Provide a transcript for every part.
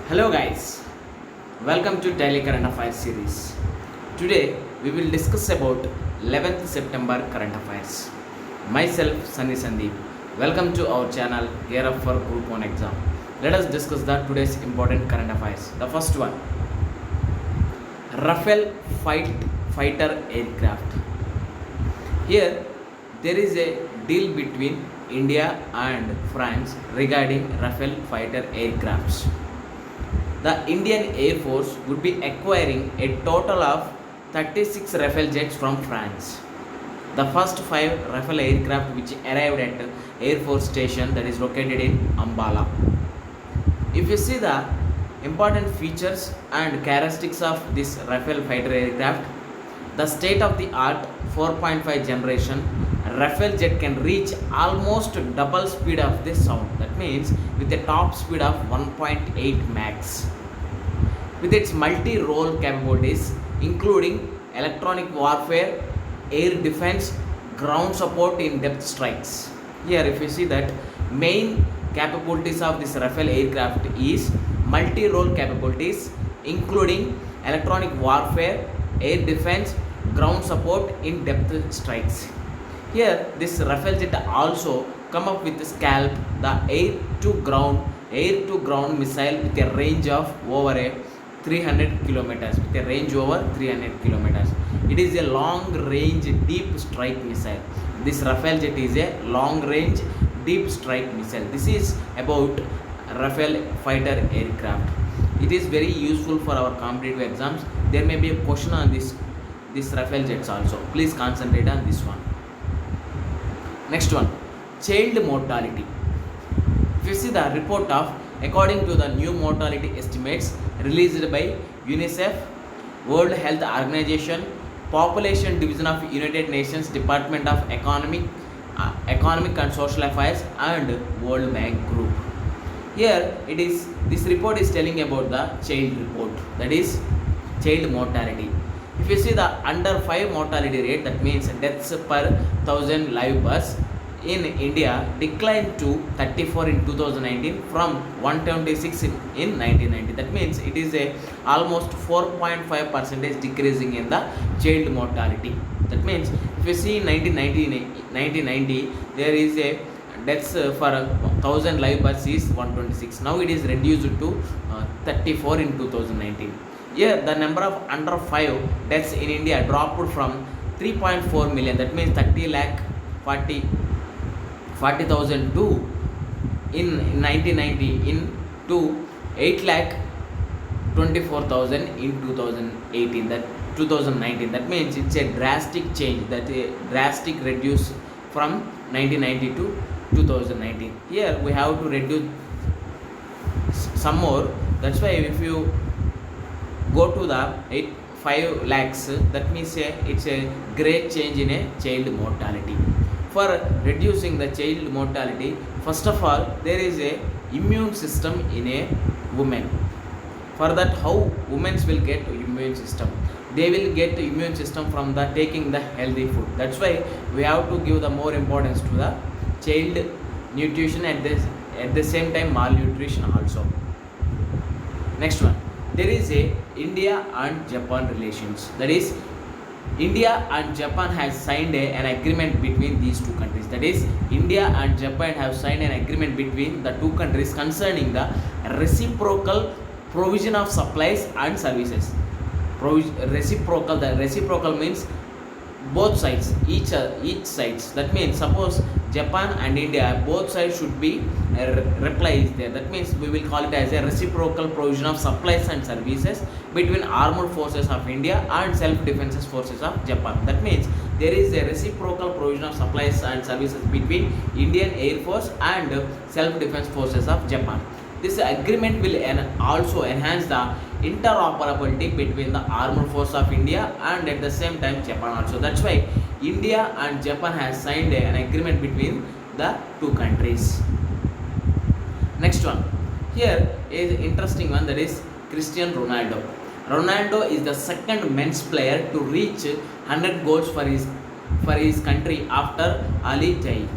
Hello guys, welcome to Daily Current Affairs series. Today we will discuss about 11th September current affairs. Myself Sunny Sandeep. Welcome to our channel Gear Up for Group 1 exam. Let us discuss the today's important current affairs. The first one, Rafale fighter aircraft. Here there is a deal between India and France regarding Rafale fighter aircrafts. The Indian Air Force would be acquiring a total of 36 Rafale jets from France. The first 5 Rafale aircraft which arrived at Air Force Station that is located in Ambala. If you see the important features and characteristics of this Rafale fighter aircraft, the state of the art 4.5 generation Rafale jet can reach almost double speed of the sound. That means with a top speed of 1.8 max. With its multi-role capabilities including electronic warfare, air defense, ground support in depth strikes. Here if you see that main capabilities of this Rafale aircraft is multi-role capabilities including electronic warfare, air defense, ground support in depth strikes. Here this Rafale jet also come up with Scalp, the air to ground missile with a range of over 300 kilometers. With a range over 300 kilometers. It is a long range deep strike missile. This Rafale jet is a long range deep strike missile. This is about Rafale fighter aircraft. It is very useful for our competitive exams. There may be a question on this Rafale jets also. Please concentrate on this one. Next one, child mortality. If you see the report of according to the new mortality estimates released by UNICEF, World Health Organization, Population Division of United Nations Department of Economic and Social Affairs and World Bank Group. Here it is. This report is telling about the child report, that is child mortality. If you see the under 5 mortality rate, that means deaths per 1000 live births in India declined to 34 in 2019 from 126 in 1990. That means it is a almost 4.5 percentage decreasing in the child mortality. That means if you see in 1990 there is a deaths for 1000 live births is 126. Now it is reduced to 34 in 2019. Here the number of under 5 deaths in India dropped from 3.4 million, that means 30 lakh 40,000 to in 1990 in to 8 lakh 24,000 in 2018, that 2019. That means it's a drastic change, that a drastic reduce from 1990 to 2019. Here we have to reduce some more. That's why if you go to the 5 lakhs, that means it's a great change in a child mortality. For reducing the child mortality, first of all there is a immune system in a woman. For that, how women will get immune system? They will get immune system from the taking the healthy food. That's why we have to give the more importance to the child nutrition at the same time malnutrition also. Next one, there is a India and Japan relations. That is, India and Japan has signed an agreement between these two countries. That is, India and Japan have signed an agreement between the two countries concerning the reciprocal provision of supplies and services. The reciprocal means both sides, each sides. That means suppose Japan and India both sides should be reply is there. That means we will call it as a reciprocal provision of supplies and services between armed forces of India and self-defense forces of Japan. That means there is a reciprocal provision of supplies and services between Indian Air Force and self-defense forces of Japan. This agreement will also enhance the interoperability between the armed force of India and at the same time Japan also. That's why India and Japan has signed an agreement between the two countries. Next one, here is interesting one, that is Cristiano Ronaldo. Ronaldo is the second men's player to reach 100 goals for his country after Ali Jai,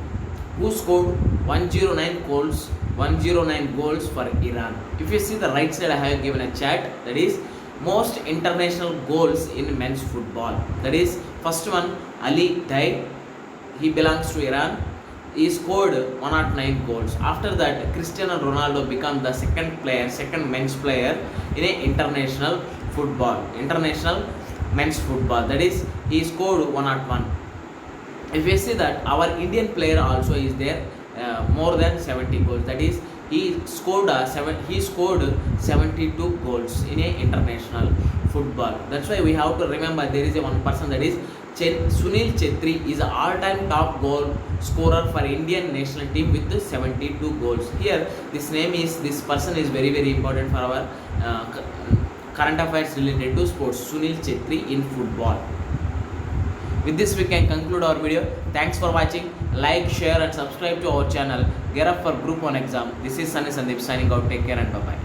who scored 109 goals 109 goals for Iran. If you see the right side, I have given a chart, that is most international goals in men's football. That is first one, Ali Dai, he belongs to Iran. He scored 109 goals. After that, Cristiano Ronaldo became the second men's player in a international men's football. That is, he scored 101. If we see that our Indian player also is there, more than 70 goals. That is, he scored 72 goals in a international football. That's why we have to remember there is a one person, that is Sunil Chhetri is the all-time top goal scorer for Indian national team with 72 goals. Here, this person is very very important for our current affairs related to sports. Sunil Chhetri in football. With this, we can conclude our video. Thanks for watching. Like, share, and subscribe to our channel. Gear up for Group 1 exam. This is Sunny Sandeep signing out. Take care and bye bye.